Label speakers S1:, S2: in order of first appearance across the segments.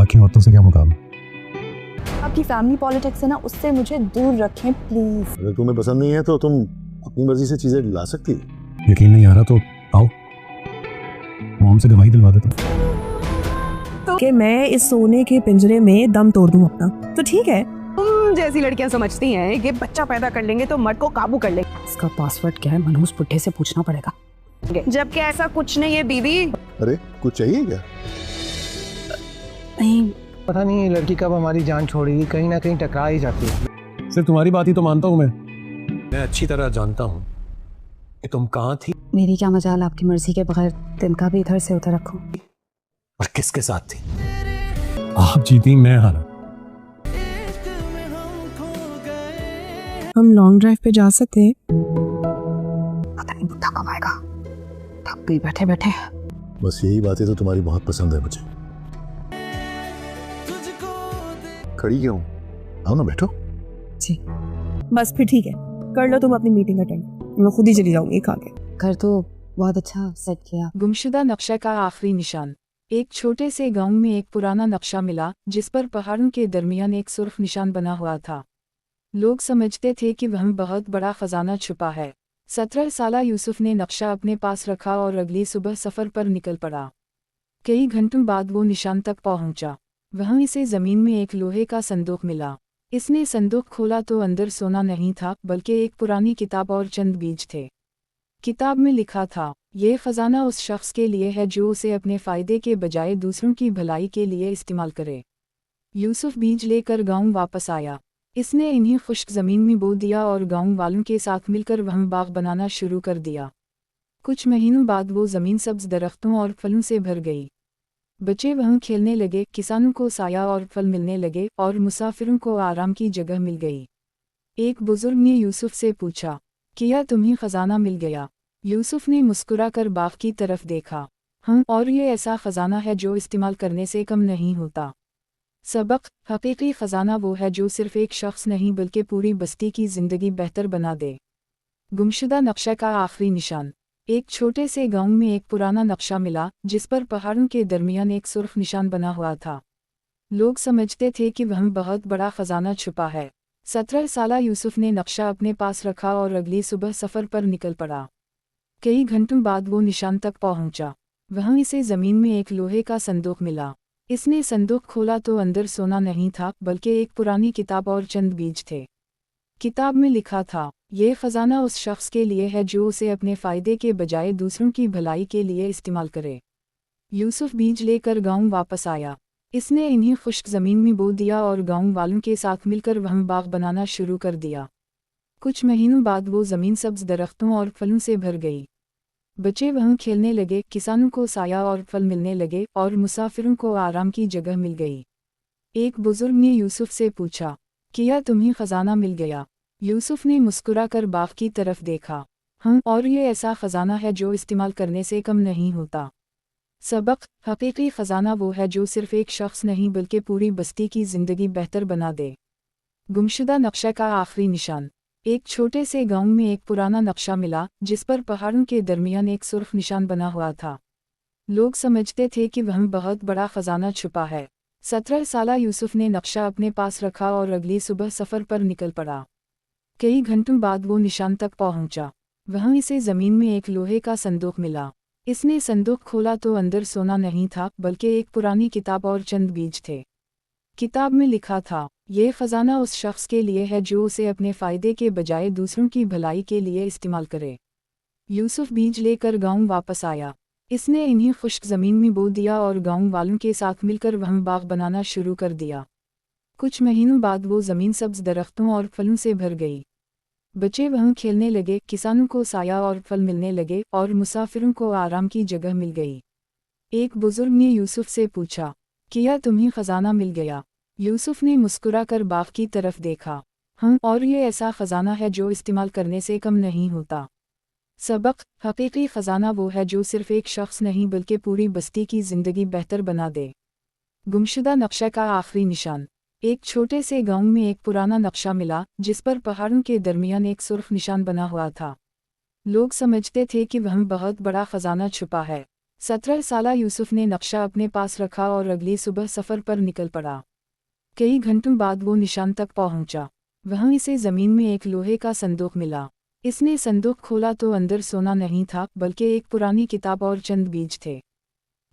S1: बाकी औरतों से क्या मुकाबला।
S2: आपकी फैमिली पॉलिटिक्स है ना, उससे मुझे दूर रखें प्लीज।
S3: अगर तुम्हें पसंद नहीं है तो तुम अपनी मर्जी से चीजें ला सकती हो।
S1: यकीन नहीं आ रहा तो आओ, मॉम से गवाही दिलवा देता हूँ
S4: कि मैं इस सोने के पिंजरे में दम तोड़ दूं अपना, तो ठीक है।
S5: तुम जैसी लड़कियां समझती हैं कि बच्चा पैदा कर लेंगे तो मर्द को काबू कर लेंगे।
S6: इसका पासवर्ड क्या है, मनहूस बुड्ढे से पूछना पड़ेगा।
S5: जबकि ऐसा कुछ नहीं है दीदी।
S3: अरे कुछ चाहिए क्या?
S6: नहीं,
S7: पता नहीं ये लड़की कब हमारी जान छोड़ेगी, कहीं ना कहीं टकरा ही जाती है।
S1: सिर्फ तुम्हारी बात ही तो मानता हूँ मैं अच्छी तरह जानता हूँ कि तुम कहाँ थी
S6: मेरी क्या मजाल आपकी मर्जी के बगैर तिनका भी इधर से उधर रखूं।
S1: और किसके साथ थी। आप जीती, मैं हारा।
S4: हम लॉन्ग ड्राइव पे जा सकते हैं।
S6: पता नहीं बुढ़ा कब आएगा, थक गई बैठे बैठे।
S3: बस यही बातें तो तुम्हारी बहुत पसंद है मुझे। खड़ी क्यों? आओ ना बैठो।
S4: जी बस फिर ठीक है, कर लो तुम अपनी मीटिंग अटेंड, मैं खुद ही चली जाऊंगी खा के।
S6: घर तो बहुत अच्छा सेट किया।
S8: गुमशुदा नक्शे का आखिरी निशान। एक छोटे से गांव में एक पुराना नक्शा मिला जिस पर पहाड़ों के दरमियान एक सुर्ख निशान बना हुआ था। लोग समझते थे कि वह बहुत बड़ा खजाना छुपा है। 17 साला यूसुफ ने नक्शा अपने पास रखा और अगली सुबह सफ़र पर निकल पड़ा। कई घंटों बाद वो निशान तक पहुंचा। वहाँ इसे ज़मीन में एक लोहे का संदूक मिला। इसने संदूक खोला तो अंदर सोना नहीं था बल्कि एक पुरानी किताब और चंद बीज थे। किताब में लिखा था, ये ख़जाना उस शख्स के लिए है जो उसे अपने फ़ायदे के बजाय दूसरों की भलाई के लिए इस्तेमाल करे। यूसुफ बीज लेकर गांव वापस आया। इसने इन्हें खुश्क ज़मीन में बो दिया और गांव वालों के साथ मिलकर वह बाग बनाना शुरू कर दिया। कुछ महीनों बाद वो ज़मीन सब्ज़ दरख्तों और फलों से भर गई। बच्चे वहाँ खेलने लगे, किसानों को साया और फल मिलने लगे और मुसाफिरों को आराम की जगह मिल गई। एक बुजुर्ग ने यूसुफ से पूछा, क्या तुम्हें ख़जाना मिल गया? यूसुफ ने मुस्कुराकर बाग की तरफ देखा। हाँ, और ये ऐसा ख़जाना है जो इस्तेमाल करने से कम नहीं होता। सबक, हकीकी ख़जाना वो है जो सिर्फ एक शख्स नहीं बल्कि पूरी बस्ती की ज़िंदगी बेहतर बना दे। गुमशुदा नक्शे का आखिरी निशान। एक छोटे से गांव में एक पुराना नक्शा मिला जिस पर पहाड़ों के दरमियान एक सुर्ख निशान बना हुआ था। लोग समझते थे कि वह बहुत बड़ा खजाना छुपा है। 17 साला यूसुफ ने नक्शा अपने पास रखा और अगली सुबह सफ़र पर निकल पड़ा। कई घंटों बाद वो निशान तक पहुंचा। वहाँ इसे ज़मीन में एक लोहे का संदूक मिला। इसने संदूक खोला तो अंदर सोना नहीं था बल्कि एक पुरानी किताब और चंद बीज थे। किताब में लिखा था, ये ख़जाना उस शख्स के लिए है जो उसे अपने फ़ायदे के बजाय दूसरों की भलाई के लिए इस्तेमाल करे। यूसुफ बीज लेकर गांव वापस आया। इसने इन्हें खुश्क ज़मीन में बो दिया और गांव वालों के साथ मिलकर वह बाग बनाना शुरू कर दिया। कुछ महीनों बाद वो ज़मीन सब्ज़ दरख्तों और फलों से भर गई। बच्चे वहाँ खेलने लगे, किसानों को साया और फल मिलने लगे और मुसाफिरों को आराम की जगह मिल गई। एक बुजुर्ग ने यूसुफ से पूछा, क्या तुम्हें ख़जाना मिल गया? यूसुफ ने मुस्कुराकर बाग की तरफ देखा। हाँ, और ये ऐसा ख़जाना है जो इस्तेमाल करने से कम नहीं होता। सबक, हकीकी ख़जाना वो है जो सिर्फ एक शख्स नहीं बल्कि पूरी बस्ती की ज़िंदगी बेहतर बना दे। गुमशुदा नक्शे का आखिरी निशान। एक छोटे से गांव में एक पुराना नक्शा मिला जिस पर पहाड़ों के दरमियान एक सुर्ख निशान बना हुआ था। लोग समझते थे कि वह बहुत बड़ा ख़जाना छुपा है। 17 साला यूसुफ ने नक्शा अपने पास रखा और अगली सुबह सफ़र पर निकल पड़ा। कई घंटों बाद वो निशान तक पहुंचा। वहाँ इसे ज़मीन में एक लोहे का संदूक मिला। इसने संदूक खोला तो अंदर सोना नहीं था बल्कि एक पुरानी किताब और चंद बीज थे। किताब में लिखा था, ये ख़जाना उस शख्स के लिए है जो उसे अपने फ़ायदे के बजाय दूसरों की भलाई के लिए इस्तेमाल करे। यूसुफ बीज लेकर गांव वापस आया। इसने इन्हें खुश्क ज़मीन में बो दिया और गांव वालों के साथ मिलकर वह बाग बनाना शुरू कर दिया। कुछ महीनों बाद वो ज़मीन सब्ज़ दरख्तों और फलों से भर गई। बच्चे वहाँ खेलने लगे, किसानों को साया और फल मिलने लगे और मुसाफिरों को आराम की जगह मिल गई। एक बुजुर्ग ने यूसुफ से पूछा, क्या तुम्हें ख़जाना मिल गया? यूसुफ ने मुस्कुराकर बाग की तरफ देखा। हाँ, और ये ऐसा ख़जाना है जो इस्तेमाल करने से कम नहीं होता। सबक, हकीकी ख़जाना वो है जो सिर्फ एक शख्स नहीं बल्कि पूरी बस्ती की ज़िंदगी बेहतर बना दे। गुमशुदा नक्शे का आखिरी निशान। एक छोटे से गांव में एक पुराना नक्शा मिला जिस पर पहाड़ों के दरमियान एक सुर्ख निशान बना हुआ था। लोग समझते थे कि वह बहुत बड़ा खजाना छुपा है। 17 साला यूसुफ ने नक्शा अपने पास रखा और अगली सुबह सफ़र पर निकल पड़ा। कई घंटों बाद वो निशान तक पहुंचा। वहां इसे ज़मीन में एक लोहे का संदूक मिला। इसने संदूक खोला तो अंदर सोना नहीं था बल्कि एक पुरानी किताब और चंद बीज थे।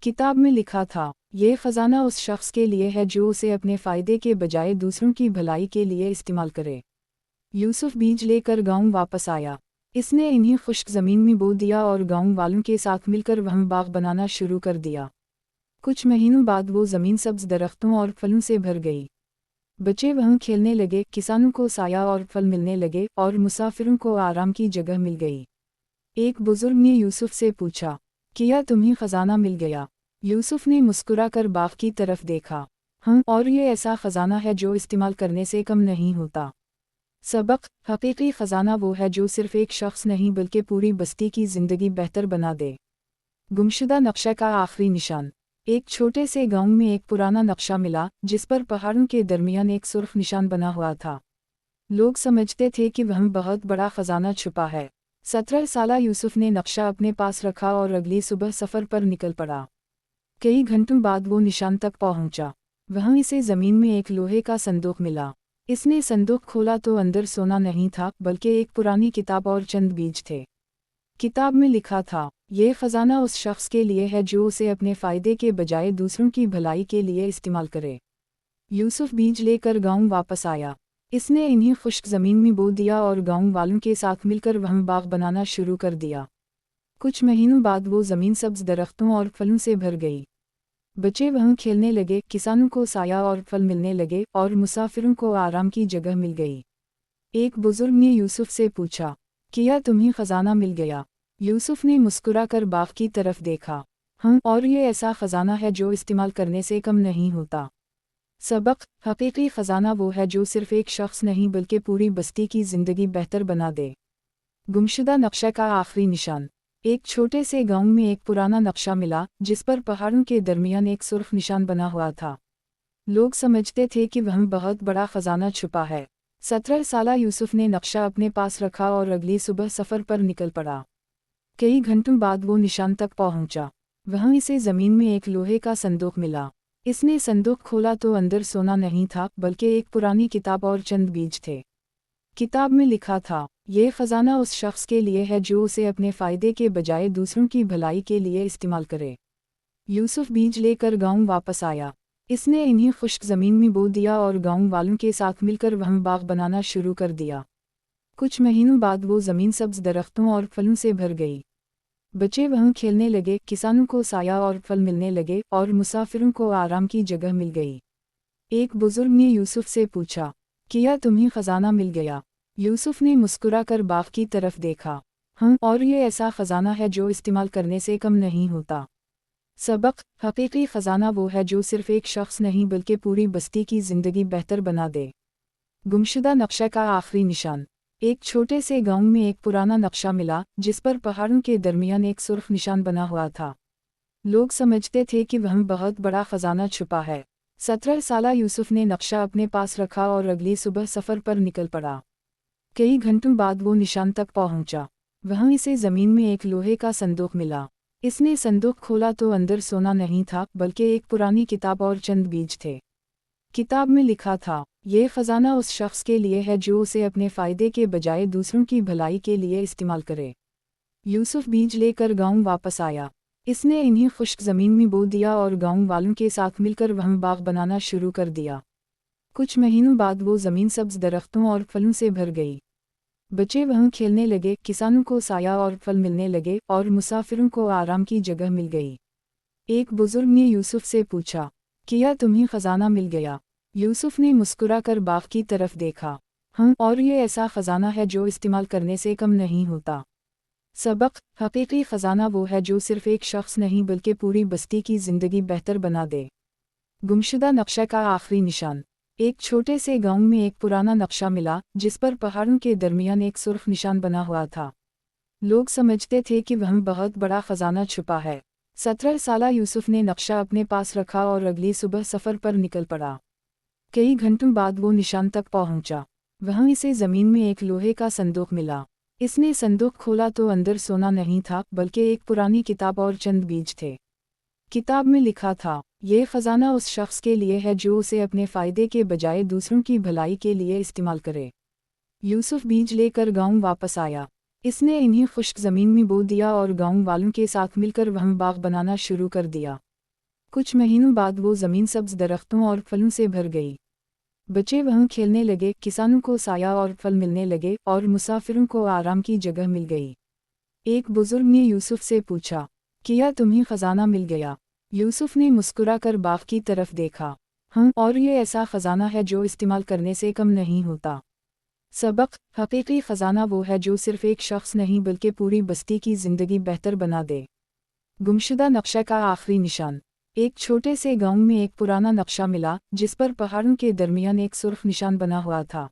S8: किताब में लिखा था, ये ख़जाना उस शख्स के लिए है जो उसे अपने फ़ायदे के बजाय दूसरों की भलाई के लिए इस्तेमाल करे। यूसुफ बीज लेकर गांव वापस आया। इसने इन्हें खुश्क ज़मीन में बो दिया और गांव वालों के साथ मिलकर वहाँ बाग बनाना शुरू कर दिया। कुछ महीनों बाद वो ज़मीन सब्ज़ दरख्तों और फलों से भर गई। बच्चे वहाँ खेलने लगे, किसानों को साया और फल मिलने लगे और मुसाफिरों को आराम की जगह मिल गई। एक बुजुर्ग ने यूसुफ से पूछा, क्या तुम्हें ख़जाना मिल गया? यूसुफ ने मुस्कुरा कर बाग की तरफ देखा। हाँ, और ये ऐसा ख़जाना है जो इस्तेमाल करने से कम नहीं होता। सबक: हकीकी ख़जाना वो है जो सिर्फ़ एक शख्स नहीं बल्कि पूरी बस्ती की ज़िंदगी बेहतर बना दे। गुमशुदा नक्शे का आखिरी निशान। एक छोटे से गांव में एक पुराना नक्शा मिला जिस पर पहाड़ों के दरमियान एक सुर्ख निशान बना हुआ था। लोग समझते थे कि वहाँ बहुत बड़ा ख़जाना छुपा है। 17 साला यूसुफ ने नक्शा अपने पास रखा और अगली सुबह सफ़र पर निकल पड़ा। कई घंटों बाद वो निशान तक पहुंचा। वहाँ इसे ज़मीन में एक लोहे का संदूक मिला। इसने संदूक खोला तो अंदर सोना नहीं था बल्कि एक पुरानी किताब और चंद बीज थे। किताब में लिखा था, ये ख़जाना उस शख्स के लिए है जो उसे अपने फ़ायदे के बजाय दूसरों की भलाई के लिए इस्तेमाल करे। यूसुफ बीज लेकर गांव वापस आया। इसने इन्हें खुश्क ज़मीन में बो दिया और गांव वालों के साथ मिलकर वहाँ बाग बनाना शुरू कर दिया। कुछ महीनों बाद वो ज़मीन सब्ज़ दरख्तों और फलों से भर गई। बच्चे वहाँ खेलने लगे, किसानों को साया और फल मिलने लगे और मुसाफिरों को आराम की जगह मिल गई। एक बुजुर्ग ने यूसुफ से पूछा, क्या तुम्हें ख़जाना मिल गया? यूसुफ ने मुस्कुरा कर बाग की तरफ देखा। हाँ, और ये ऐसा ख़जाना है जो इस्तेमाल करने से कम नहीं होता। सबक: हकीकी ख़जाना वो है जो सिर्फ़ एक शख्स नहीं बल्कि पूरी बस्ती की ज़िंदगी बेहतर बना दे। गुमशुदा नक्शे का आखिरी निशान। एक छोटे से गांव में एक पुराना नक्शा मिला जिस पर पहाड़ों के दरमियान एक सुर्ख निशान बना हुआ था। लोग समझते थे कि वहाँ बहुत बड़ा ख़जाना छुपा है। 17 साला यूसुफ ने नक्शा अपने पास रखा और अगली सुबह सफ़र पर निकल पड़ा। कई घंटों बाद वो निशान तक पहुंचा। वहाँ इसे ज़मीन में एक लोहे का संदूक मिला। इसने संदूक खोला तो अंदर सोना नहीं था बल्कि एक पुरानी किताब और चंद बीज थे। किताब में लिखा था, ये ख़जाना उस शख्स के लिए है जो उसे अपने फ़ायदे के बजाय दूसरों की भलाई के लिए इस्तेमाल करे। यूसुफ बीज लेकर गांव वापस आया। इसने इन्हें खुश्क ज़मीन में बो दिया और गांव वालों के साथ मिलकर वहाँ बाग बनाना शुरू कर दिया। कुछ महीनों बाद वो ज़मीन सब्ज़ दरख्तों और फलों से भर गई। बच्चे वहाँ खेलने लगे, किसानों को साया और फल मिलने लगे और मुसाफिरों को आराम की जगह मिल गई। एक बुजुर्ग ने यूसुफ से पूछा, क्या तुम्हें ख़जाना मिल गया? यूसुफ ने मुस्कुरा कर बाग की तरफ देखा। हाँ, और ये ऐसा ख़जाना है जो इस्तेमाल करने से कम नहीं होता। सबक: हकीकी ख़जाना वो है जो सिर्फ़ एक शख्स नहीं बल्कि पूरी बस्ती की ज़िंदगी बेहतर बना दे। गुमशुदा नक्शे का आखिरी निशान। एक छोटे से गांव में एक पुराना नक्शा मिला जिस पर पहाड़ों के दरमियान एक सुर्ख निशान बना हुआ था। लोग समझते थे कि वहाँ बहुत बड़ा ख़जाना छुपा है। 17 साला यूसुफ ने नक्शा अपने पास रखा और अगली सुबह सफ़र पर निकल पड़ा। कई घंटों बाद वो निशान तक पहुंचा। वहाँ इसे ज़मीन में एक लोहे का संदूक मिला। इसने संदूक खोला तो अंदर सोना नहीं था बल्कि एक पुरानी किताब और चंद बीज थे। किताब में लिखा था, ये ख़जाना उस शख्स के लिए है जो उसे अपने फ़ायदे के बजाय दूसरों की भलाई के लिए इस्तेमाल करे। यूसुफ बीज लेकर गांव वापस आया। इसने इन्हें खुश्क ज़मीन में बो दिया और गांव वालों के साथ मिलकर वहाँ बाग बनाना शुरू कर दिया। कुछ महीनों बाद वो ज़मीन सब्ज़ दरख्तों और फलों से भर गई। बच्चे वहाँ खेलने लगे, किसानों को साया और फल मिलने लगे और मुसाफिरों को आराम की जगह मिल गई। एक बुजुर्ग ने यूसुफ से पूछा, क्या तुम्हें ख़जाना मिल गया? यूसुफ ने मुस्कुरा कर बाग की तरफ देखा। हाँ, और ये ऐसा ख़जाना है जो इस्तेमाल करने से कम नहीं होता। सबक: हकीकी ख़जाना वो है जो सिर्फ़ एक शख्स नहीं बल्कि पूरी बस्ती की ज़िंदगी बेहतर बना दे। गुमशुदा नक्शे का आखिरी निशान। एक छोटे से गांव में एक पुराना नक्शा मिला जिस पर पहाड़ों के दरमियान एक सुर्ख निशान बना हुआ था। लोग समझते थे कि वहाँ बहुत बड़ा ख़जाना छुपा है। 17 साला यूसुफ ने नक्शा अपने पास रखा और अगली सुबह सफ़र पर निकल पड़ा। कई घंटों बाद वो निशान तक पहुंचा। वहाँ इसे ज़मीन में एक लोहे का संदूक मिला। इसने संदूक खोला तो अंदर सोना नहीं था बल्कि एक पुरानी किताब और चंद बीज थे। किताब में लिखा था, ये खजाना उस शख्स के लिए है जो उसे अपने फ़ायदे के बजाय दूसरों की भलाई के लिए इस्तेमाल करे। यूसुफ बीज लेकर गांव वापस आया। इसने इन्हें खुश्क ज़मीन में बो दिया और गांव वालों के साथ मिलकर वहाँ बाग बनाना शुरू कर दिया। कुछ महीनों बाद वो ज़मीन सब्ज़ दरख्तों और फलों से भर गई। बच्चे वहाँ खेलने लगे, किसानों को साया और फल मिलने लगे और मुसाफिरों को आराम की जगह मिल गई। एक बुजुर्ग ने यूसुफ से पूछा, क्या तुम्हें खजाना मिल गया? यूसुफ ने मुस्कुराकर बाग की तरफ देखा। हाँ, और ये ऐसा खजाना है जो इस्तेमाल करने से कम नहीं होता। सबक: हकीकी खजाना वो है जो सिर्फ एक शख्स नहीं बल्कि पूरी बस्ती की ज़िंदगी बेहतर बना दे। गुमशुदा नक्शे का आखिरी निशान। एक छोटे से गांव में एक पुराना नक्शा मिला जिस पर पहाड़ों के दरमियान एक सुर्ख निशान बना हुआ था।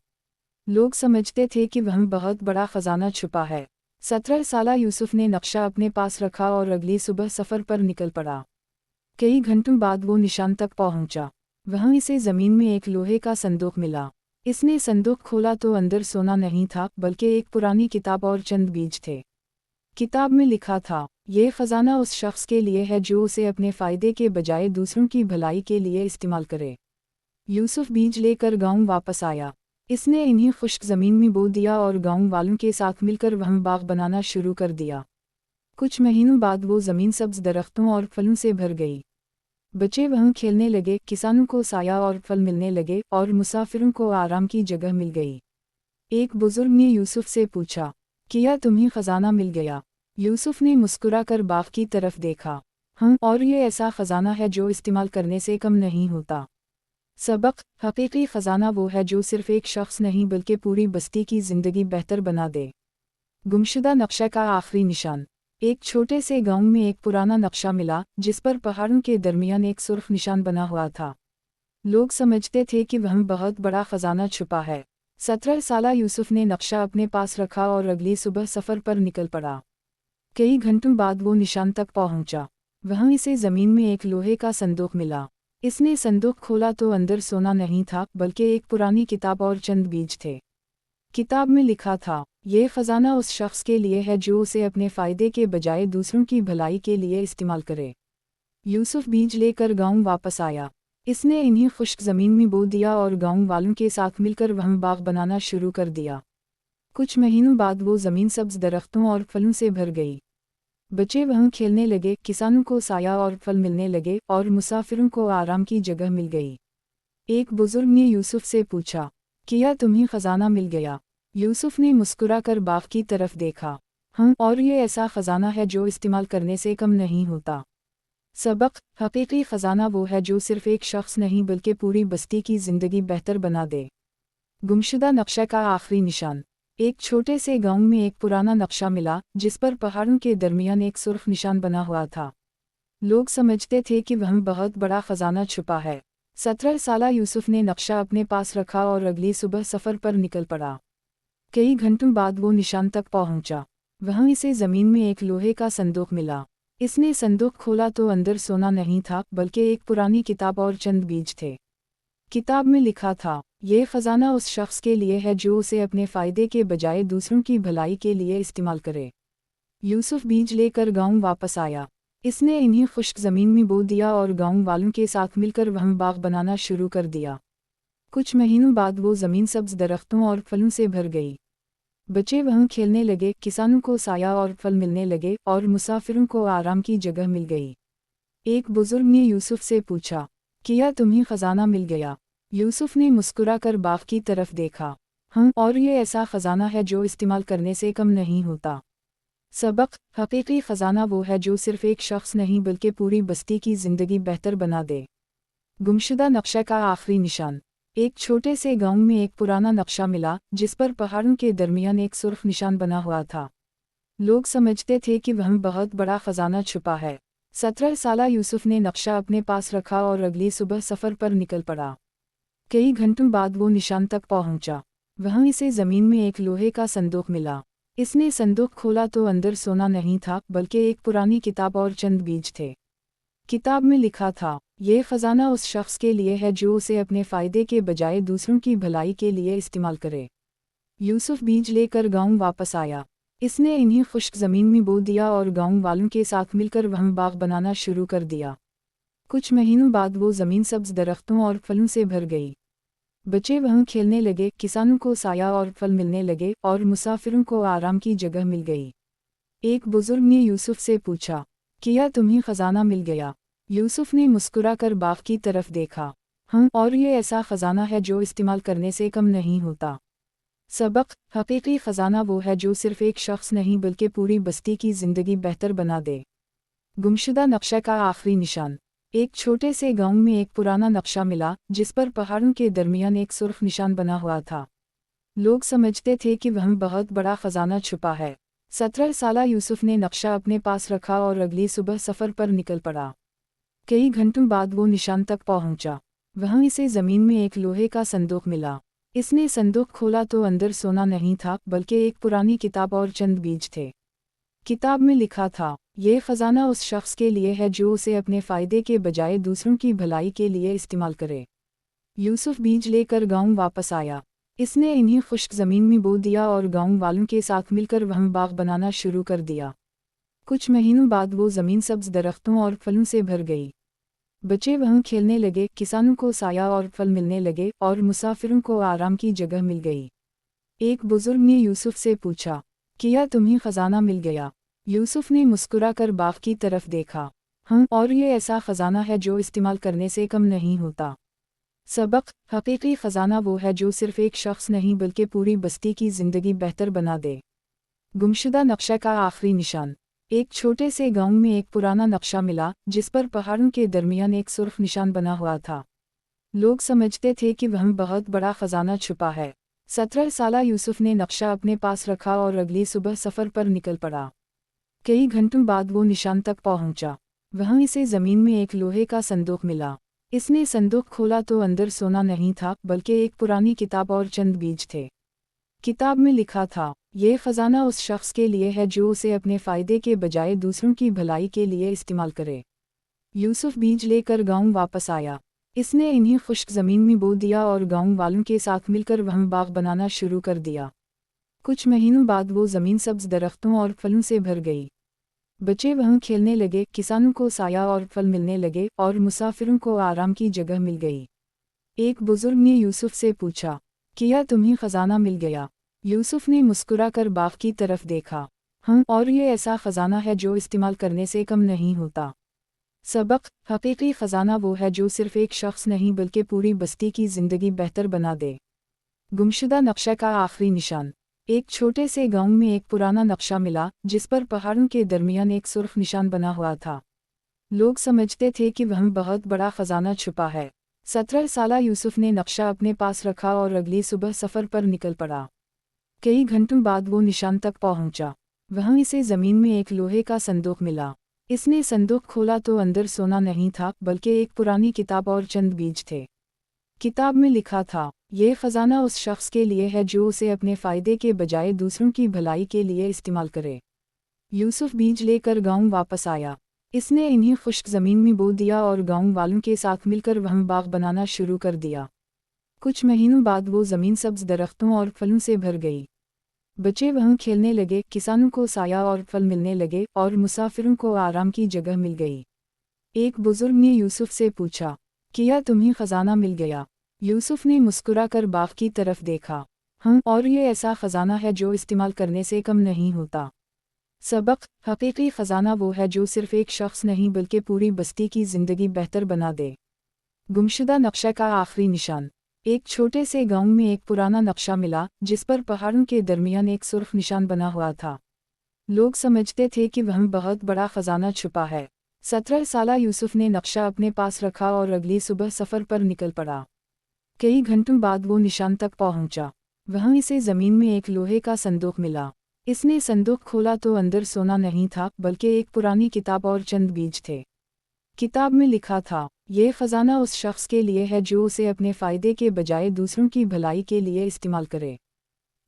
S8: लोग समझते थे कि वहाँ बहुत बड़ा खजाना छुपा है। 17 साला यूसुफ ने नक्शा अपने पास रखा और अगली सुबह सफ़र पर निकल पड़ा। कई घंटों बाद वो निशान तक पहुंचा। वहाँ इसे ज़मीन में एक लोहे का संदूक मिला। इसने संदूक खोला तो अंदर सोना नहीं था बल्कि एक पुरानी किताब और चंद बीज थे। किताब में लिखा था, ये खजाना उस शख्स के लिए है जो उसे अपने फ़ायदे के बजाय दूसरों की भलाई के लिए इस्तेमाल करे। यूसुफ बीज लेकर गांव वापस आया। इसने इन्हें खुश्क ज़मीन में बो दिया और गांव वालों के साथ मिलकर वहाँ बाग बनाना शुरू कर दिया। कुछ महीनों बाद वो ज़मीन सब्ज़ दरख्तों और फलों से भर गई। बच्चे वहाँ खेलने लगे, किसानों को साया और फल मिलने लगे और मुसाफिरों को आराम की जगह मिल गई। एक बुजुर्ग ने यूसुफ से पूछा, क्या तुम्हें खजाना मिल गया? यूसुफ ने मुस्कुराकर बाग की तरफ देखा। हाँ, और ये ऐसा खजाना है जो इस्तेमाल करने से कम नहीं होता। सबक: हकीकी खजाना वो है जो सिर्फ एक शख्स नहीं बल्कि पूरी बस्ती की ज़िंदगी बेहतर बना दे। गुमशुदा नक्शे का आखिरी निशान। एक छोटे से गांव में एक पुराना नक्शा मिला जिस पर पहाड़ों के दरमियान एक सुर्ख निशान बना हुआ था। लोग समझते थे कि वहाँ बहुत बड़ा खजाना छुपा है। 17 साला यूसुफ ने नक्शा अपने पास रखा और अगली सुबह सफ़र पर निकल पड़ा। कई घंटों बाद वो निशान तक पहुंचा। वहाँ इसे ज़मीन में एक लोहे का संदूक मिला। इसने संदूक खोला तो अंदर सोना नहीं था बल्कि एक पुरानी किताब और चंद बीज थे। किताब में लिखा था, ये खजाना उस शख्स के लिए है जो उसे अपने फ़ायदे के बजाय दूसरों की भलाई के लिए इस्तेमाल करे। यूसुफ बीज लेकर गांव वापस आया। इसने इन्हें खुश्क ज़मीन में बो दिया और गांव वालों के साथ मिलकर वहाँ बाग बनाना शुरू कर दिया। कुछ महीनों बाद वो ज़मीन सब्ज़ दरख्तों और फलों से भर गई। बच्चे वहाँ खेलने लगे, किसानों को साया और फल मिलने लगे और मुसाफिरों को आराम की जगह मिल गई। एक बुजुर्ग ने यूसुफ से पूछा, क्या तुम्हें खजाना मिल गया? यूसुफ ने मुस्कुराकर बाग की तरफ देखा। हाँ, और ये ऐसा खजाना है जो इस्तेमाल करने से कम नहीं होता। सबक: हकीकी खजाना वो है जो सिर्फ एक शख्स नहीं बल्कि पूरी बस्ती की ज़िंदगी बेहतर बना दे। गुमशुदा नक्शे का आखिरी निशान। एक छोटे से गांव में एक पुराना नक्शा मिला जिस पर पहाड़ों के दरमियान एक सुर्ख निशान बना हुआ था। लोग समझते थे कि वहाँ बहुत बड़ा खजाना छुपा है। 17 साला यूसुफ ने नक्शा अपने पास रखा और अगली सुबह सफ़र पर निकल पड़ा। कई घंटों बाद वो निशान तक पहुंचा। वहाँ इसे ज़मीन में एक लोहे का संदूक मिला। इसने संदूक खोला तो अंदर सोना नहीं था बल्कि एक पुरानी किताब और चंद बीज थे। किताब में लिखा था, ये खजाना उस शख्स के लिए है जो उसे अपने फ़ायदे के बजाय दूसरों की भलाई के लिए इस्तेमाल करे। यूसुफ बीज लेकर गांव वापस आया। इसने इन्हें खुश्क ज़मीन में बो दिया और गांव वालों के साथ मिलकर वहाँ बाग बनाना शुरू कर दिया। कुछ महीनों बाद वो ज़मीन सब्ज़ दरख्तों और फलों से भर गई। बच्चे वहाँ खेलने लगे, किसानों को साया और फल मिलने लगे और मुसाफिरों को आराम की जगह मिल गई। एक बुजुर्ग ने यूसुफ से पूछा, क्या तुम्हें खजाना मिल गया? यूसुफ ने मुस्कुराकर बाग की तरफ देखा। हाँ, और ये ऐसा खजाना है जो इस्तेमाल करने से कम नहीं होता। सबक: हकीकी खजाना वो है जो सिर्फ एक शख्स नहीं बल्कि पूरी बस्ती की ज़िंदगी बेहतर बना दे। गुमशुदा नक्शे का आखिरी निशान। एक छोटे से गांव में एक पुराना नक्शा मिला जिस पर पहाड़ों के दरमियान एक सुर्ख निशान बना हुआ था। लोग समझते थे कि वहाँ बहुत बड़ा खजाना छुपा है। 17 साला यूसुफ ने नक्शा अपने पास रखा और अगली सुबह सफ़र पर निकल पड़ा। कई घंटों बाद वो निशान तक पहुंचा। वहाँ इसे ज़मीन में एक लोहे का संदूक मिला। इसने संदूक खोला तो अंदर सोना नहीं था बल्कि एक पुरानी किताब और चंद बीज थे। किताब में लिखा था, ये खजाना उस शख्स के लिए है जो उसे अपने फ़ायदे के बजाय दूसरों की भलाई के लिए इस्तेमाल करे। यूसुफ बीज लेकर गांव वापस आया। اس نے انہیں خشک زمین میں بو دیا اور گاؤں والوں کے ساتھ مل کر وہاں باغ بنانا شروع کر دیا۔ کچھ مہینوں بعد وہ زمین سبز درختوں اور پھلوں سے بھر گئی۔ بچے وہاں کھیلنے لگے، کسانوں کو سایہ اور پھل ملنے لگے اور مسافروں کو آرام کی جگہ مل گئی۔ ایک بزرگ نے یوسف سے پوچھا، کیا تمہیں خزانہ مل گیا؟ یوسف نے مسکرا کر باغ کی طرف دیکھا۔ ہاں، اور یہ ایسا خزانہ ہے جو استعمال کرنے سے کم نہیں ہوتا۔ سبق: حقیقی خزانہ وہ ہے جو صرف ایک شخص نہیں بلکہ پوری بستی کی زندگی بہتر بنا دے۔ گمشدہ نقشہ کا آخری نشان۔ ایک چھوٹے سے گاؤں میں ایک پرانا نقشہ ملا جس پر پہاڑوں کے درمیان ایک سرخ نشان بنا ہوا تھا۔ لوگ سمجھتے تھے کہ وہاں بہت بڑا خزانہ چھپا ہے۔ 17 سالہ یوسف نے نقشہ اپنے پاس رکھا اور اگلی صبح سفر پر نکل پڑا۔ کئی گھنٹوں بعد وہ نشان تک پہنچا۔ وہاں اسے زمین میں ایک لوہے کا صندوق ملا۔ اس نے صندوق کھولا تو اندر سونا نہیں تھا بلکہ ایک پرانی کتاب اور چند بیج تھے۔ کتاب میں لکھا تھا، یہ خزانہ اس شخص کے لیے ہے جو اسے اپنے فائدے کے بجائے دوسروں کی بھلائی کے لیے استعمال کرے۔ یوسف بیج لے کر گاؤں واپس آیا۔ اس نے انہیں خشک زمین میں بو دیا اور گاؤں والوں کے ساتھ مل کر وہاں باغ بنانا شروع کر دیا۔ کچھ مہینوں بعد وہ زمین سبز درختوں اور پھلوں سے بھر گئی۔ بچے وہاں کھیلنے لگے، کسانوں کو سایہ اور پھل ملنے لگے اور مسافروں کو آرام کی جگہ مل گئی۔ ایک بزرگ نے یوسف سے پوچھا، کیا تمہیں خزانہ مل گیا؟ یوسف نے مسکرا کر باغ کی طرف دیکھا۔ ہاں، اور یہ ایسا خزانہ ہے جو استعمال کرنے سے کم نہیں ہوتا۔ سبق: حقیقی خزانہ وہ ہے جو صرف ایک شخص نہیں بلکہ پوری بستی کی زندگی بہتر بنا دے۔ گمشدہ نقشہ کا آخری نشان۔ ایک چھوٹے سے گاؤں میں ایک پرانا نقشہ ملا جس پر پہاڑوں کے درمیان ایک سرخ نشان بنا ہوا تھا۔ لوگ سمجھتے تھے کہ وہاں بہت بڑا خزانہ چھپا ہے۔ 17 سالہ یوسف نے نقشہ اپنے پاس رکھا اور اگلی صبح سفر پر نکل پڑا۔ کئی گھنٹوں بعد وہ نشان تک پہنچا۔ وہاں اسے زمین میں ایک لوہے کا صندوق ملا۔ اس نے صندوق کھولا تو اندر سونا نہیں تھا بلکہ ایک پرانی کتاب اور چند بیج تھے۔ کتاب میں لکھا تھا، یہ خزانہ اس شخص کے لیے ہے جو اسے اپنے فائدے کے بجائے دوسروں کی بھلائی کے لیے استعمال کرے۔ یوسف بیج لے کر گاؤں واپس آیا۔ اس نے انہیں خشک زمین میں بو دیا اور گاؤں والوں کے ساتھ مل کر وہاں باغ بنانا شروع کر دیا۔ کچھ مہینوں بعد وہ زمین سبز درختوں اور پھلوں سے بھر گئی۔ بچے وہاں کھیلنے لگے، کسانوں کو سایہ اور پھل ملنے لگے اور مسافروں کو آرام کی جگہ مل گئی۔ ایک بزرگ نے یوسف سے پوچھا، کیا تمہیں خزانہ مل گیا؟ یوسف نے مسکرا کر باغ کی طرف دیکھا۔ ہاں، اور یہ ایسا خزانہ ہے جو استعمال کرنے سے کم نہیں ہوتا۔ سبق: حقیقی خزانہ وہ ہے جو صرف ایک شخص نہیں بلکہ پوری بستی کی زندگی بہتر بنا دے۔ گمشدہ نقشہ کا آخری نشان۔ ایک چھوٹے سے گاؤں میں ایک پرانا نقشہ ملا جس پر پہاڑوں کے درمیان ایک سرخ نشان بنا ہوا تھا۔ لوگ سمجھتے تھے کہ وہاں بہت بڑا خزانہ چھپا ہے۔ 17 سالہ یوسف نے نقشہ اپنے پاس رکھا اور اگلی صبح سفر پر نکل پڑا۔ کئی گھنٹوں بعد وہ نشان تک پہنچا۔ وہاں اسے زمین میں ایک لوہے کا صندوق ملا۔ اس نے صندوق کھولا تو اندر سونا نہیں تھا بلکہ ایک پرانی کتاب اور چند بیج تھے۔ کتاب میں لکھا تھا، یہ خزانہ اس شخص کے لیے ہے جو اسے اپنے فائدے کے بجائے دوسروں کی بھلائی کے لیے استعمال کرے۔ یوسف بیج لے کر گاؤں واپس آیا۔ اس نے انہیں خشک زمین میں بو دیا اور گاؤں والوں کے ساتھ مل کر وہاں باغ بنانا شروع کر دیا۔ کچھ مہینوں بعد وہ زمین سبز درختوں اور پھلوں سے بھر گئی۔ بچے وہاں کھیلنے لگے، کسانوں کو سایہ اور پھل ملنے لگے اور مسافروں کو آرام کی جگہ مل گئی۔ ایک بزرگ نے یوسف سے پوچھا، کیا تمہیں خزانہ مل گیا؟ یوسف نے مسکرا کر باغ کی طرف دیکھا۔ ہاں، اور یہ ایسا خزانہ ہے جو استعمال کرنے سے کم نہیں ہوتا۔ سبق: حقیقی خزانہ وہ ہے جو صرف ایک شخص نہیں بلکہ پوری بستی کی زندگی بہتر بنا دے۔ گمشدہ نقشہ کا آخری نشان۔ ایک چھوٹے سے گاؤں میں ایک پرانا نقشہ ملا جس پر پہاڑوں کے درمیان ایک سرخ نشان بنا ہوا تھا۔ لوگ سمجھتے تھے کہ وہاں بہت بڑا خزانہ چھپا ہے۔ 17 سالہ یوسف نے نقشہ اپنے پاس رکھا اور اگلی صبح سفر پر نکل پڑا۔ کئی گھنٹوں بعد وہ نشان تک پہنچا۔ وہاں اسے زمین میں ایک لوہے کا صندوق ملا۔ اس نے صندوق کھولا تو اندر سونا نہیں تھا بلکہ ایک پرانی کتاب اور چند بیج تھے۔ کتاب میں لکھا تھا، یہ خزانہ اس شخص کے لیے ہے جو اسے اپنے فائدے کے بجائے دوسروں کی بھلائی کے لیے استعمال کرے۔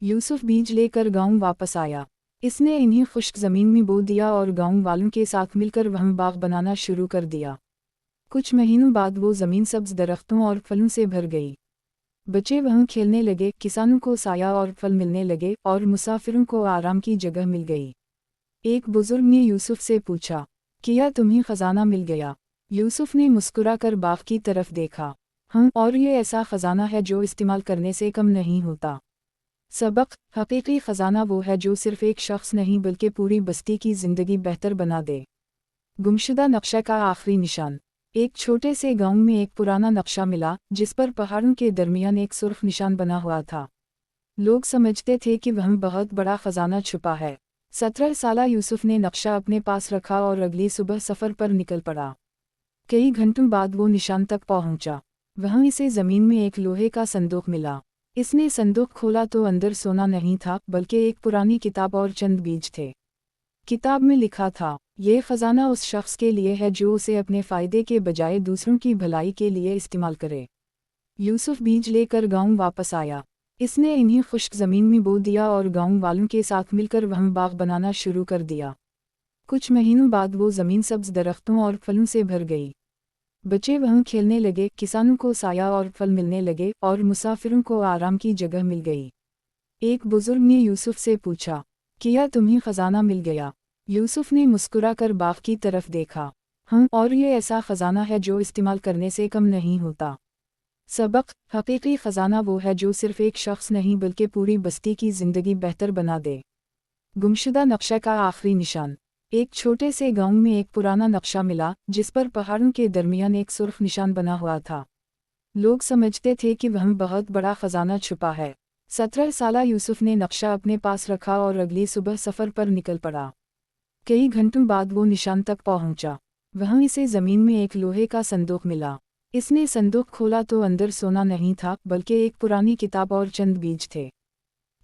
S8: یوسف بیج لے کر گاؤں واپس آیا۔ اس نے انہیں خشک زمین میں بو دیا اور گاؤں والوں کے ساتھ مل کر وہاں باغ بنانا شروع کر دیا۔ کچھ مہینوں بعد وہ زمین سبز درختوں اور پھلوں سے بھر گئی۔ बच्चे वहाँ खेलने लगे, किसानों को साया और फल मिलने लगे और मुसाफिरों को आराम की जगह मिल गई। एक बुजुर्ग ने यूसुफ से पूछा, क्या तुम्हें खजाना मिल गया? यूसुफ ने मुस्कुराकर बाग की तरफ देखा। हाँ, और ये ऐसा खजाना है जो इस्तेमाल करने से कम नहीं होता। सबक: हकीकी खजाना वो है जो सिर्फ एक शख्स नहीं बल्कि पूरी बस्ती की जिंदगी बेहतर बना दे। गुमशुदा नक्शे का आखिरी निशान। एक छोटे से गांव में एक पुराना नक्शा मिला जिस पर पहाड़ों के दरमियान एक सुर्ख निशान बना हुआ था। लोग समझते थे कि वहाँ बहुत बड़ा खजाना छुपा है। 17 साला यूसुफ ने नक्शा अपने पास रखा और अगली सुबह सफ़र पर निकल पड़ा। कई घंटों बाद वो निशान तक पहुंचा। वहाँ इसे ज़मीन में एक लोहे का संदूक मिला। इसने संदूक खोला तो अंदर सोना नहीं था बल्कि एक पुरानी किताब और चंद बीज थे। किताब में लिखा था, ये खजाना उस शख्स के लिए है जो उसे अपने फ़ायदे के बजाय दूसरों की भलाई के लिए इस्तेमाल करे। यूसुफ बीज लेकर गांव वापस आया। इसने इन्हें खुश्क ज़मीन में बो दिया और गांव वालों के साथ मिलकर वहाँ बाग बनाना शुरू कर दिया। कुछ महीनों बाद वो ज़मीन सब्ज़ दरख्तों और फलों से भर गई। बच्चे वहाँ खेलने लगे, किसानों को साया और फल मिलने लगे और मुसाफिरों को आराम की जगह मिल गई। एक बुजुर्ग ने यूसुफ से पूछा, क्या तुम्हें खजाना मिल गया? यूसुफ ने मुस्कुराकर बाग की तरफ देखा। हाँ, और ये ऐसा खजाना है जो इस्तेमाल करने से कम नहीं होता। सबक: हकीकी खजाना वो है जो सिर्फ एक शख्स नहीं बल्कि पूरी बस्ती की जिंदगी बेहतर बना दे। गुमशुदा नक्शे का आखिरी निशान। एक छोटे से गांव में एक पुराना नक्शा मिला जिस पर पहाड़ों के दरमियान एक सुर्ख निशान बना हुआ था। लोग समझते थे कि वहाँ बहुत बड़ा खजाना छुपा है। 17 साला यूसुफ ने नक्शा अपने पास रखा और अगली सुबह सफ़र पर निकल पड़ा। कई घंटों बाद वो निशान तक पहुंचा। वहाँ इसे ज़मीन में एक लोहे का संदूक मिला। इसने संदूक खोला तो अंदर सोना नहीं था बल्कि एक पुरानी किताब और चंद बीज थे।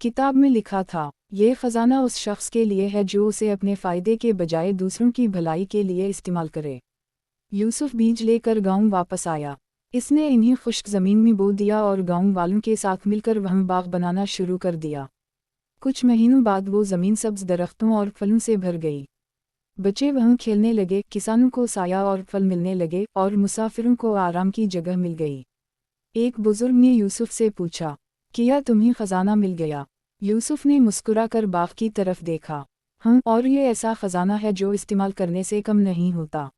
S8: किताब में लिखा था, ये खजाना उस शख्स के लिए है जो उसे अपने फ़ायदे के बजाय दूसरों की भलाई के लिए इस्तेमाल करे। यूसुफ बीज लेकर गांव वापस आया। इसने इन्हें खुश्क ज़मीन में बो दिया और गांव वालों के साथ मिलकर वहाँ बाग बनाना शुरू कर दिया। कुछ महीनों बाद वो ज़मीन सब्ज़ दरख्तों और फलों से भर गई। बच्चे वहाँ खेलने लगे, किसानों को साया और फल मिलने लगे और मुसाफिरों को आराम की जगह मिल गई। एक बुजुर्ग ने यूसुफ से पूछा, क्या तुम्हें खजाना मिल गया? यूसुफ ने मुस्कुराकर बाग की तरफ देखा। हाँ, और ये ऐसा खजाना है जो इस्तेमाल करने से कम नहीं होता।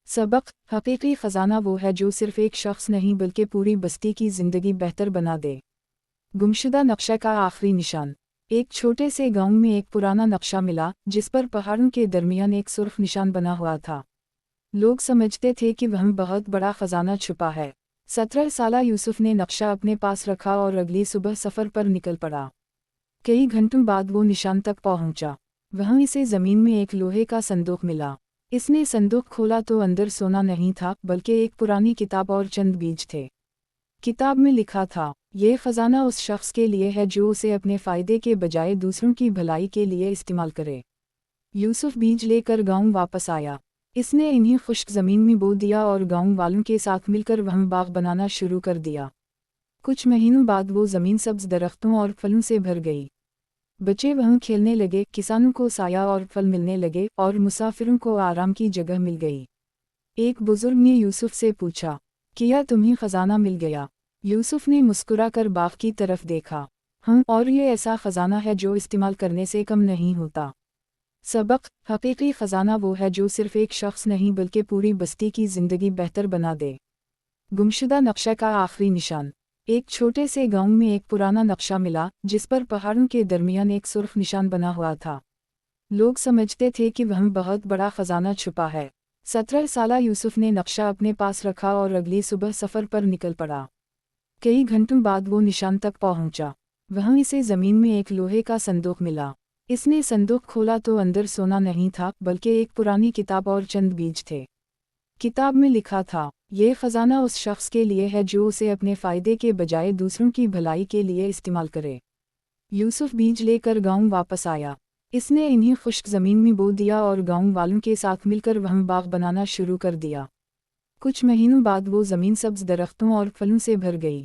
S8: सबक: हकीकी खजाना वो है जो सिर्फ एक शख्स नहीं बल्कि पूरी बस्ती की जिंदगी बेहतर बना दे। गुमशुदा नक्शे का आखिरी निशान। एक छोटे से गांव में एक पुराना नक्शा मिला जिस पर पहाड़ों के दरमियान एक सुर्ख निशान बना हुआ था। लोग समझते थे कि वहाँ बहुत बड़ा खजाना छुपा है। 17 साला यूसुफ ने नक्शा अपने पास रखा और अगली सुबह सफ़र पर निकल पड़ा। कई घंटों बाद वो निशान तक पहुंचा। वहाँ इसे ज़मीन में एक लोहे का संदूक मिला। इसने संदूक खोला तो अंदर सोना नहीं था बल्कि एक पुरानी किताब और चंद बीज थे। किताब में लिखा था, ये खजाना उस शख्स के लिए है जो उसे अपने फ़ायदे के बजाय दूसरों की भलाई के लिए इस्तेमाल करे। यूसुफ बीज लेकर गांव वापस आया। इसने इन्हें खुश्क ज़मीन में बो दिया और गांव वालों के साथ मिलकर वहाँ बाग बनाना शुरू कर दिया। कुछ महीनों बाद वो ज़मीन सब्ज़ दरख्तों और फलों से भर गई। बच्चे वहाँ खेलने लगे, किसानों को साया और फल मिलने लगे और मुसाफिरों को आराम की जगह मिल गई। एक बुजुर्ग ने यूसुफ से पूछा, क्या तुम्हें खजाना मिल गया? यूसुफ ने मुस्कुराकर बाग की तरफ देखा। हाँ, और ये ऐसा खजाना है जो इस्तेमाल करने से कम नहीं होता। सबक: हकीकी खजाना वो है जो सिर्फ एक शख्स नहीं बल्कि पूरी बस्ती की जिंदगी बेहतर बना दे। गुमशुदा नक्शे का आखिरी निशान। एक छोटे से गांव में एक पुराना नक्शा मिला जिस पर पहाड़ों के दरमियान एक सुर्ख निशान बना हुआ था। लोग समझते थे कि वहाँ बहुत बड़ा खजाना छुपा है। 17 साला यूसुफ ने नक्शा अपने पास रखा और अगली सुबह सफ़र पर निकल पड़ा। कई घंटों बाद वो निशान तक पहुंचा। वहाँ इसे ज़मीन में एक लोहे का संदूक मिला। इसने संदूक खोला तो अंदर सोना नहीं था बल्कि एक पुरानी किताब और चंद बीज थे। किताब में लिखा था, ये खजाना उस शख्स के लिए है जो उसे अपने फ़ायदे के बजाय दूसरों की भलाई के लिए इस्तेमाल करे। यूसुफ बीज लेकर गांव वापस आया। इसने इन्हें खुश्क ज़मीन में बो दिया और गांव वालों के साथ मिलकर वहाँ बाग बनाना शुरू कर दिया। कुछ महीनों बाद वो ज़मीन सब्ज़ दरख्तों और फलों से भर गई।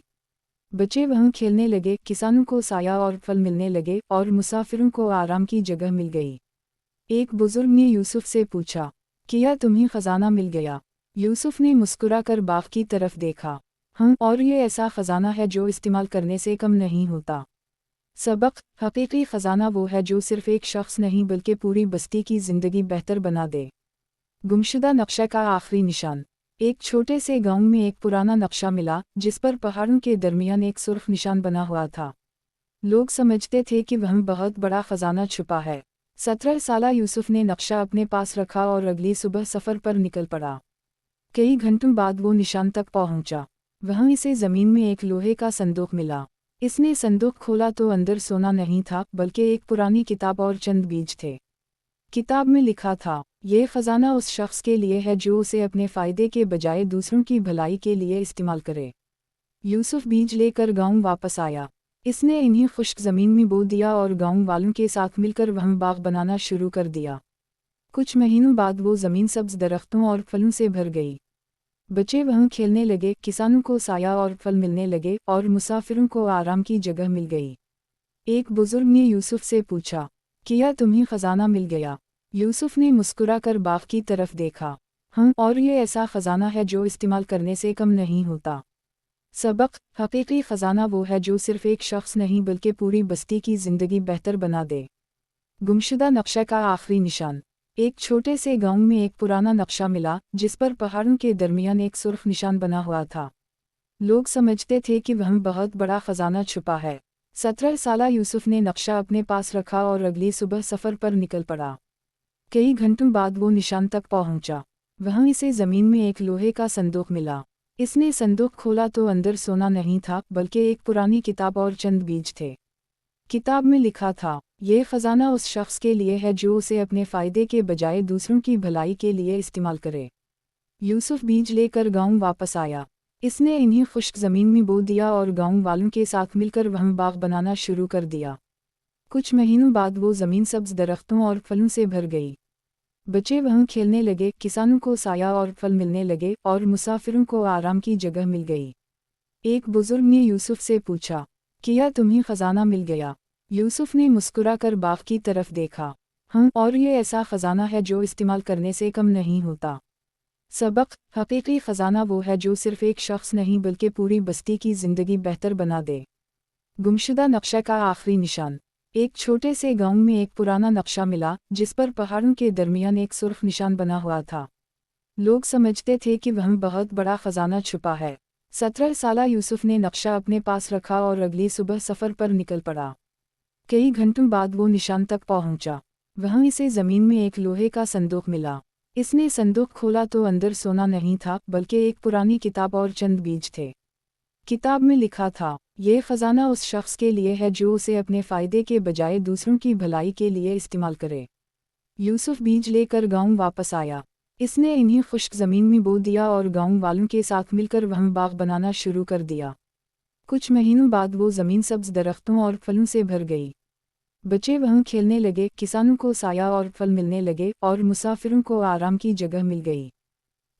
S8: बच्चे वहाँ खेलने लगे, किसानों को साया और फल मिलने लगे और मुसाफिरों को आराम की जगह मिल गई। एक बुजुर्ग ने यूसुफ से पूछा, क्या तुम्हें खजाना मिल गया? यूसुफ ने मुस्कुराकर बाग की तरफ देखा। हाँ, और ये ऐसा ख़जाना है जो इस्तेमाल करने से कम नहीं होता। सबक: हकीकी ख़जाना वो है जो सिर्फ एक शख्स नहीं बल्कि पूरी बस्ती की ज़िंदगी बेहतर बना दे। गुमशुदा नक्शे का आखिरी निशान। एक छोटे से गांव में एक पुराना नक्शा मिला जिस पर पहाड़ों के दरमियान एक सुर्ख निशान बना हुआ था। लोग समझते थे कि वहाँ बहुत बड़ा ख़जाना छुपा है। 17 साला यूसुफ ने नक्शा अपने पास रखा और अगली सुबह सफ़र पर निकल पड़ा। कई घंटों बाद वो निशान तक पहुंचा। वहाँ इसे ज़मीन में एक लोहे का संदूक मिला। इसने संदूक खोला तो अंदर सोना नहीं था बल्कि एक पुरानी किताब और चंद बीज थे। किताब में लिखा था, ये ख़जाना उस शख्स के लिए है जो उसे अपने फ़ायदे के बजाय दूसरों की भलाई के लिए इस्तेमाल करे। यूसुफ बीज लेकर गांव वापस आया। इसने इन्हें खुश्क ज़मीन में बो दिया और गांव वालों के साथ मिलकर वहाँ बाग बनाना शुरू कर दिया। कुछ महीनों बाद वो ज़मीन सब्ज़ दरख्तों और फलों से भर गई। बच्चे वहाँ खेलने लगे, किसानों को साया और फल मिलने लगे और मुसाफिरों को आराम की जगह मिल गई। एक बुजुर्ग ने यूसुफ से पूछा, क्या तुम्हें ख़जाना मिल गया? यूसुफ ने मुस्कुराकर बाग की तरफ देखा। हाँ, और ये ऐसा ख़जाना है जो इस्तेमाल करने से कम नहीं होता। सबक: हकीकी ख़जाना वो है जो सिर्फ एक शख्स नहीं बल्कि पूरी बस्ती की ज़िंदगी बेहतर बना दे। गुमशुदा नक्शे का आखिरी निशान। एक छोटे से गांव में एक पुराना नक्शा मिला जिस पर पहाड़ों के दरमियान एक सुर्ख निशान बना हुआ था। लोग समझते थे कि वहाँ बहुत बड़ा ख़जाना छुपा है। 17 साला यूसुफ ने नक्शा अपने पास रखा और अगली सुबह सफ़र पर निकल पड़ा। कई घंटों बाद वो निशान तक पहुंचा। वहाँ इसे ज़मीन में एक लोहे का संदूक मिला। इसने संदूक खोला तो अंदर सोना नहीं था बल्कि एक पुरानी किताब और चंद बीज थे। किताब में लिखा था, ये ख़जाना उस शख्स के लिए है जो उसे अपने फ़ायदे के बजाय दूसरों की भलाई के लिए इस्तेमाल करे। यूसुफ बीज लेकर गांव वापस आया। इसने इन्हें खुश्क ज़मीन में बो दिया और गांव वालों के साथ मिलकर वहाँ बाग बनाना शुरू कर दिया। कुछ महीनों बाद वो ज़मीन सब्ज़ दरख्तों और फलों से भर गई। बच्चे वहाँ खेलने लगे, किसानों को साया और फल मिलने लगे और मुसाफिरों को आराम की जगह मिल गई। एक बुजुर्ग ने यूसुफ से पूछा, क्या तुम्हें ख़जाना मिल गया? यूसुफ ने मुस्कुराकर बाग की तरफ देखा। हाँ, और ये ऐसा ख़जाना है जो इस्तेमाल करने से कम नहीं होता। सबक: हकीकी ख़जाना वो है जो सिर्फ एक शख्स नहीं बल्कि पूरी बस्ती की ज़िंदगी बेहतर बना दे। गुमशुदा नक्शे का आखिरी निशान। एक छोटे से गांव में एक पुराना नक्शा मिला जिस पर पहाड़ों के दरमियान एक सुर्ख निशान बना हुआ था। लोग समझते थे कि वहाँ बहुत बड़ा ख़जाना छुपा है। 17 साला यूसुफ ने नक्शा अपने पास रखा और अगली सुबह सफ़र पर निकल पड़ा। कई घंटों बाद वो निशान तक पहुंचा। वहाँ इसे ज़मीन में एक लोहे का संदूक मिला। इसने संदूक खोला तो अंदर सोना नहीं था बल्कि एक पुरानी किताब और चंद बीज थे। किताब में लिखा था, ये ख़जाना उस शख्स के लिए है जो उसे अपने फ़ायदे के बजाय दूसरों की भलाई के लिए इस्तेमाल करे। यूसुफ बीज लेकर गांव वापस आया। इसने इन्हें खुश्क ज़मीन में बो दिया और गांव वालों के साथ मिलकर वहाँ बाग बनाना शुरू कर दिया। कुछ महीनों बाद वो ज़मीन सब्ज़ दरख्तों और फलों से भर गई। बच्चे वहाँ खेलने लगे, किसानों को साया और फल मिलने लगे और मुसाफिरों को आराम की जगह मिल गई।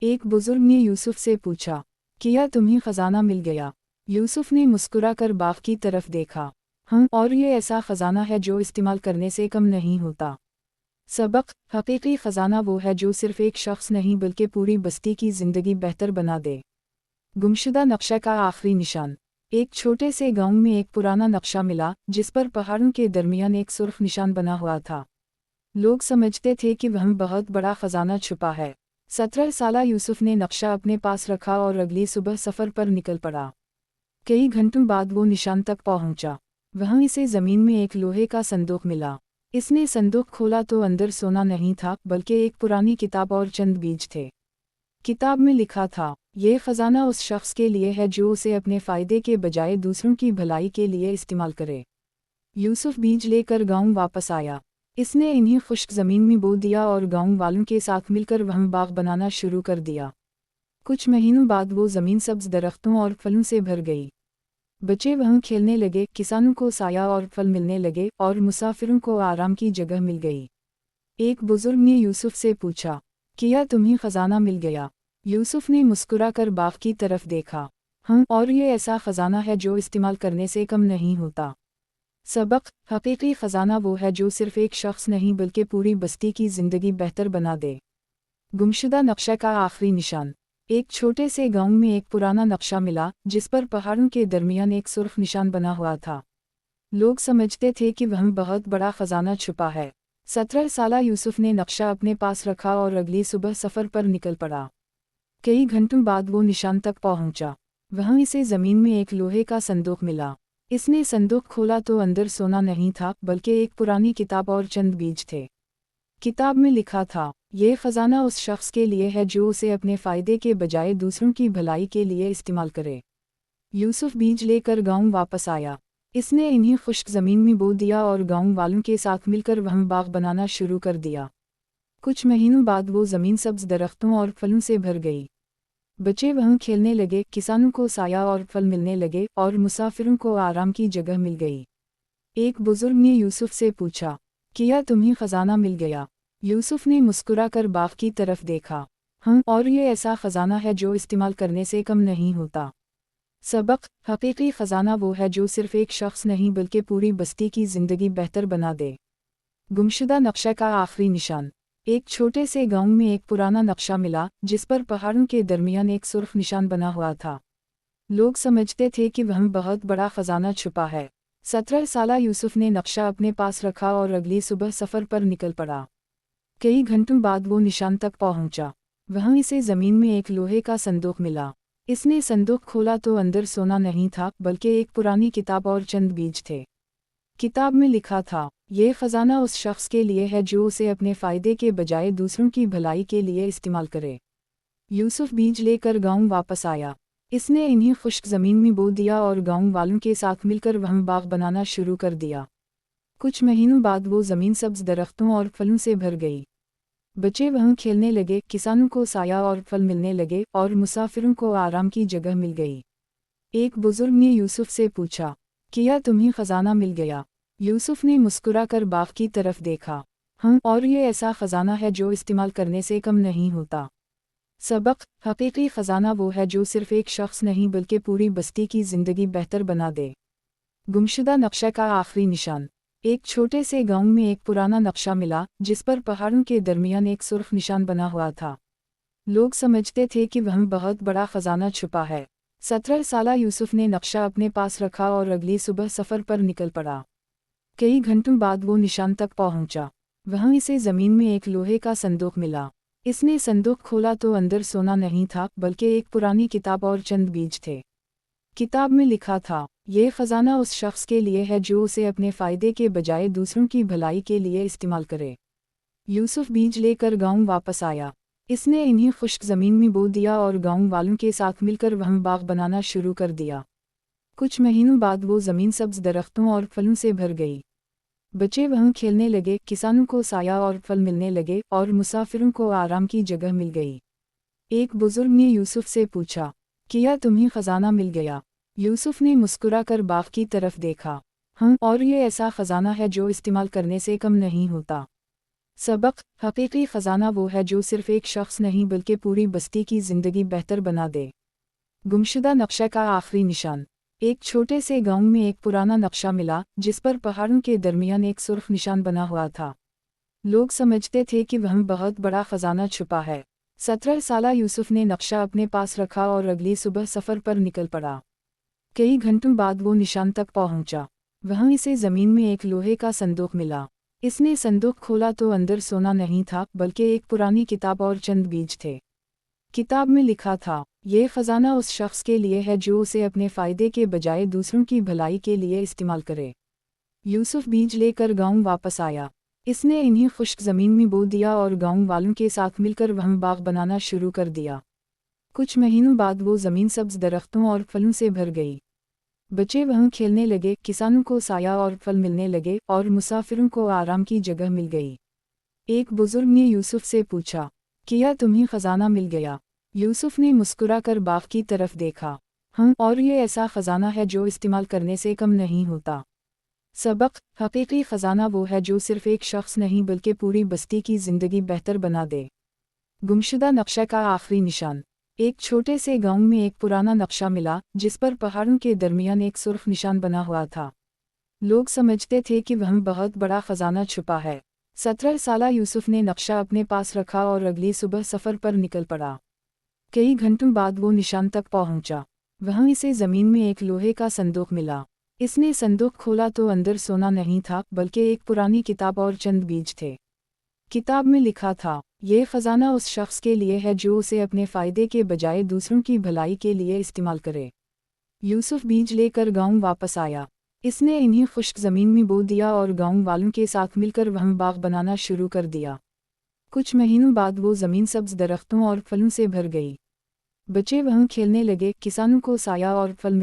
S8: एक बुजुर्ग ने यूसुफ से पूछा, क्या तुम्हें ख़जाना मिल गया? यूसुफ ने मुस्कुराकर बाग की तरफ देखा। हाँ, और ये ऐसा ख़जाना है जो इस्तेमाल करने से कम नहीं होता। सबक: हकीकी ख़जाना वो है जो सिर्फ एक शख्स नहीं बल्कि पूरी बस्ती की ज़िंदगी बेहतर बना दे। गुमशुदा नक्शे का आखिरी निशान। एक छोटे से गांव में एक पुराना नक्शा मिला जिस पर पहाड़ों के दरमियान एक सुर्ख निशान बना हुआ था। लोग समझते थे कि वहाँ बहुत बड़ा ख़जाना छुपा है। 17 साला यूसुफ ने नक्शा अपने पास रखा और अगली सुबह सफ़र पर निकल पड़ा। कई घंटों बाद वो निशान तक पहुंचा। वहाँ इसे ज़मीन में एक लोहे का संदूक मिला। इसने संदूक खोला तो अंदर सोना नहीं था बल्कि एक पुरानी किताब और चंद बीज थे। किताब में लिखा था, ये ख़जाना उस शख्स के लिए है जो उसे अपने फ़ायदे के बजाय दूसरों की भलाई के लिए इस्तेमाल करे। यूसुफ बीज लेकर गांव वापस आया। इसने इन्हें खुश्क ज़मीन में बो दिया और गांव वालों के साथ मिलकर वहाँ बाग बनाना शुरू कर दिया। कुछ महीनों बाद वो ज़मीन सब्ज़ दरख्तों और फलों से भर गई। बच्चे वहाँ खेलने लगे, किसानों को साया और फल मिलने लगे और मुसाफिरों को आराम की जगह मिल गई। एक बुजुर्ग ने यूसुफ से पूछा, क्या तुम्हें ख़जाना मिल गया? यूसुफ ने मुस्कुराकर बाग की तरफ देखा। हाँ, और ये ऐसा ख़जाना है जो इस्तेमाल करने से कम नहीं होता। सबक: हकीकी ख़जाना वो है जो सिर्फ एक शख्स नहीं बल्कि पूरी बस्ती की ज़िंदगी बेहतर बना दे। गुमशुदा नक्शे का आखिरी निशान। एक छोटे से गांव में एक पुराना नक्शा मिला जिस पर पहाड़ों के दरमियान एक सुर्ख निशान बना हुआ था। लोग समझते थे कि वहाँ बहुत बड़ा खजाना छुपा है। 17 साला यूसुफ ने नक्शा अपने पास रखा और अगली सुबह सफ़र पर निकल पड़ा। कई घंटों बाद वो निशान तक पहुंचा। वहाँ इसे ज़मीन में एक लोहे का संदूक मिला। इसने संदूक खोला तो अंदर सोना नहीं था बल्कि एक पुरानी किताब और चंद बीज थे। किताब में लिखा था, ये ख़जाना उस शख्स के लिए है जो उसे अपने फ़ायदे के बजाय दूसरों की भलाई के लिए इस्तेमाल करे। यूसुफ बीज लेकर गांव वापस आया। इसने इन्हें खुश्क ज़मीन में बो दिया और गांव वालों के साथ मिलकर वहाँ बाग बनाना शुरू कर दिया। कुछ महीनों बाद वो ज़मीन सब्ज़ दरख्तों और फलों से भर गई। बच्चे वहाँ खेलने लगे, किसानों को साया और फल मिलने लगे और मुसाफिरों को आराम की जगह मिल गई। एक बुजुर्ग ने यूसुफ से पूछा, क्या तुम्हें ख़जाना मिल गया? यूसुफ ने मुस्कुराकर बाग की तरफ देखा। हाँ, और ये ऐसा ख़जाना है जो इस्तेमाल करने से कम नहीं होता। सबक: हकीकी ख़जाना वो है जो सिर्फ़ एक शख्स नहीं बल्कि पूरी बस्ती की ज़िंदगी बेहतर बना दे। गुमशुदा नक्शे का आखिरी निशान। एक छोटे से गांव में एक पुराना नक्शा मिला जिस पर पहाड़ों के दरमियान एक सुर्ख निशान बना हुआ था। लोग समझते थे कि वहाँ बहुत बड़ा ख़जाना छुपा है। 17 साला यूसुफ ने नक्शा अपने पास रखा और अगली सुबह सफ़र पर निकल पड़ा। कई घंटों बाद वो निशान तक पहुंचा। वहाँ इसे ज़मीन में एक लोहे का संदूक मिला। इसने संदूक खोला तो अंदर सोना नहीं था बल्कि एक पुरानी किताब और चंद बीज थे। किताब में लिखा था, ये ख़जाना उस शख्स के लिए है जो उसे अपने फ़ायदे के बजाय दूसरों की भलाई के लिए इस्तेमाल करे। यूसुफ बीज लेकर गांव वापस आया। इसने इन्हें खुश्क ज़मीन में बो दिया और गांव वालों के साथ मिलकर वहाँ बाग बनाना शुरू कर दिया। कुछ महीनों बाद वो ज़मीन सब्ज़ दरख्तों और फलों से भर गई। बच्चे वहाँ खेलने लगे, किसानों को साया और फल मिलने लगे और मुसाफिरों को आराम की जगह मिल गई। एक बुजुर्ग ने यूसुफ से पूछा, क्या तुम्हें ख़जाना मिल गया? यूसुफ ने मुस्कुराकर बाग की तरफ देखा। हाँ, और ये ऐसा ख़जाना है जो इस्तेमाल करने से कम नहीं होता। सबक: हकीकी ख़जाना वो है जो सिर्फ़ एक शख्स नहीं बल्कि पूरी बस्ती की ज़िंदगी बेहतर बना दे। गुमशुदा नक्शे का आखिरी निशान। एक छोटे से गांव में एक पुराना नक्शा मिला जिस पर पहाड़ों के दरमियान एक सुर्ख निशान बना हुआ था। लोग समझते थे कि वहाँ बहुत बड़ा ख़जाना छुपा है। 17 साला यूसुफ ने नक्शा अपने पास रखा और अगली सुबह सफ़र पर निकल पड़ा। कई घंटों बाद वो निशान तक पहुंचा। वहाँ इसे ज़मीन में एक लोहे का संदूक मिला। इसने संदूक खोला तो अंदर सोना नहीं था बल्कि एक पुरानी किताब और चंद बीज थे। किताब में लिखा था, ये ख़जाना उस शख्स के लिए है जो उसे अपने फ़ायदे के बजाय दूसरों की भलाई के लिए इस्तेमाल करे। यूसुफ बीज लेकर गांव वापस आया। इसने इन्हें खुश्क ज़मीन में बो दिया और गांव वालों के साथ मिलकर वहाँ बाग बनाना शुरू कर दिया। कुछ महीनों बाद वो ज़मीन सब्ज़ दरख्तों और फलों से भर गई। बच्चे वहाँ खेलने लगे, किसानों को साया और फल मिलने लगे और मुसाफिरों को आराम की जगह मिल गई। एक बुजुर्ग ने यूसुफ से पूछा, क्या तुम्हें ख़जाना मिल गया? यूसुफ ने मुस्कुराकर बाग की तरफ देखा। हाँ, और ये ऐसा ख़जाना है जो इस्तेमाल करने से कम नहीं होता। सबक: हकीकी ख़जाना वो है जो सिर्फ़ एक शख्स नहीं बल्कि पूरी बस्ती की ज़िंदगी बेहतर बना दे। गुमशुदा नक्शे का आखिरी निशान। एक छोटे से गांव में एक पुराना नक्शा मिला जिस पर पहाड़ों के दरमियान एक सुर्ख निशान बना हुआ था। लोग समझते थे कि वहाँ बहुत बड़ा ख़जाना छुपा है। 17 साला यूसुफ ने नक्शा अपने पास रखा और अगली सुबह सफ़र पर निकल पड़ा। कई घंटों बाद वो निशान तक पहुंचा। वहाँ इसे ज़मीन में एक लोहे का संदूक मिला। इसने संदूक खोला तो अंदर सोना नहीं था बल्कि एक पुरानी किताब और चंद बीज थे। किताब में लिखा था, ये ख़जाना उस शख्स के लिए है जो उसे अपने फ़ायदे के बजाय दूसरों की भलाई के लिए इस्तेमाल करे। यूसुफ बीज लेकर गांव वापस आया। इसने इन्हें खुश्क ज़मीन में बो दिया और गांव वालों के साथ मिलकर वहाँ बाग बनाना शुरू कर दिया। कुछ महीनों बाद वो ज़मीन सब्ज़ दरख्तों और फलों से भर गई। बच्चे वहाँ खेलने लगे, किसानों को साया और फल मिलने लगे और मुसाफिरों को आराम की जगह मिल गई। एक बुजुर्ग ने यूसुफ से पूछा, क्या तुम्हें ख़जाना मिल गया? यूसुफ ने मुस्कुराकर बाग की तरफ देखा। हाँ, और ये ऐसा ख़जाना है जो इस्तेमाल करने से कम नहीं होता। सबक: हकीकी ख़जाना वो है जो सिर्फ़ एक शख्स नहीं बल्कि पूरी बस्ती की ज़िंदगी बेहतर बना दे। गुमशुदा नक्शे का आखिरी निशान। एक छोटे से गांव में एक पुराना नक्शा मिला जिस पर पहाड़ों के दरमियान एक सुर्ख निशान बना हुआ था। लोग समझते थे कि वहाँ बहुत बड़ा ख़जाना छुपा है। 17 साला यूसुफ ने नक्शा अपने पास रखा और अगली सुबह सफ़र पर निकल पड़ा। कई घंटों बाद वो निशान तक पहुंचा। वहां इसे जमीन में एक लोहे का संदूक मिला। इसने संदूक खोला तो अंदर सोना नहीं था, बल्कि एक पुरानी किताब और चंद बीज थे। किताब में लिखा था, ये खजाना उस शख्स के लिए है जो उसे अपने फ़ायदे के बजाय दूसरों की भलाई के लिए इस्तेमाल करे। यूसुफ बीज लेकर गांव वापस आया। इसने इन्हें खुश्क ज़मीन में बो दिया और गांव वालों के साथ मिलकर वहाँ बाग बनाना शुरू कर दिया। कुछ महीनों बाद वो ज़मीन सब्ज़ दरख्तों और फलों से भर गई। बच्चे वहाँ खेलने लगे, किसानों को साया और फल